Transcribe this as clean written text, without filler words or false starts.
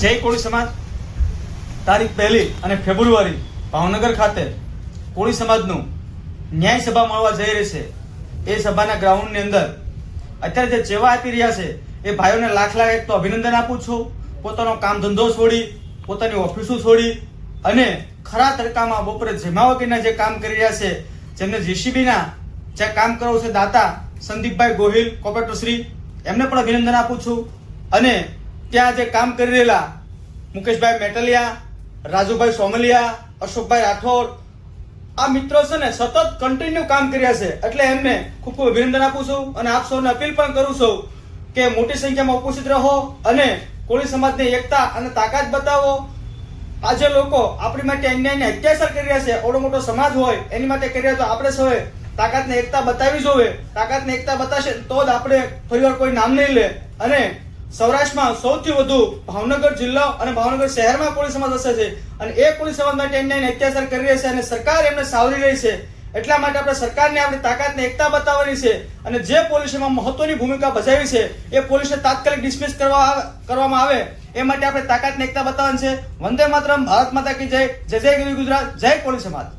જય કોળી સમાજ તારીખ 1 અને ફેબ્રુઆરી ભાવનગર ખાતે કોળી સમાજનું ન્યાય સભા મળવા જઈ રહી છે। એ સભાના ગ્રાઉન્ડની અંદર અત્યારે જે સેવા આપી રહ્યા છે એ ભાઈઓને લાખ લાખ એક તો અભિનંદન આપું છું। પોતાનો કામ ધંધો છોડી, પોતાની ઓફિસો છોડી અને ખરા તડકામાં બપોરે જમ્યા વગરના જે કામ કરી રહ્યા છે, જેમને જીસીબીના જે કામ કરવું છે દાતા સંદીપભાઈ ગોહિલ કોર્પોરેટર શ્રી, એમને પણ અભિનંદન આપું છું। અને ત્યાં જે કામ કરી રહેલા મુકેશભાઈ મેટલિયા, રાજુભાઈ સોમલિયા, અશોકભાઈ રાઠોડ, આ મિત્રો છે ને સતત કન્ટિન્યુ કામ કર્યા છે, એટલે એમને ખૂબ ખૂબ અભિનંદન આપું છું। અને આપ સૌને અપીલ પણ કરું છું કે મોટી સંખ્યામાં ઉપસ્થિત રહો અને કોળી સમાજની એકતા અને તાકાત બતાવો। આજે લોકો આપણી માટે અન્યાયને અત્યાચાર કરી રહ્યા છે, ઓડો મોટો સમાજ હોય એની માટે કરી રહ્યા, તો આપણે સૌએ તાકાતને એકતા બતાવી જોઈએ। તાકાતને એકતા બતાવશે તો જ આપણે ફરીવાર કોઈ નામ નહીં લે। અને સૌરાષ્ટ્રમાં સૌથી વધુ ભાવનગર જિલ્લો અને ભાવનગર શહેરમાં કોળી સમાજ વસે છે, અને એ કોળી સમાજ માટે અન્યાયને અત્યાચાર કરી રહી છે અને સરકાર એમને સાવરી રહી છે। એટલા માટે આપણે સરકારને આપણી તાકાતને એકતા બતાવવાની છે, અને જે પોલીસમાં મહત્વની ભૂમિકા ભજવી છે એ પોલીસને તાત્કાલિક ડિસમિસ કરવામાં આવે એ માટે આપણે તાકાતને એકતા બતાવવાની છે। વંદે માતરમ, ભારત માતા કી જય, જય જય ગરવી ગુજરાત, જય કોળી સમાજ।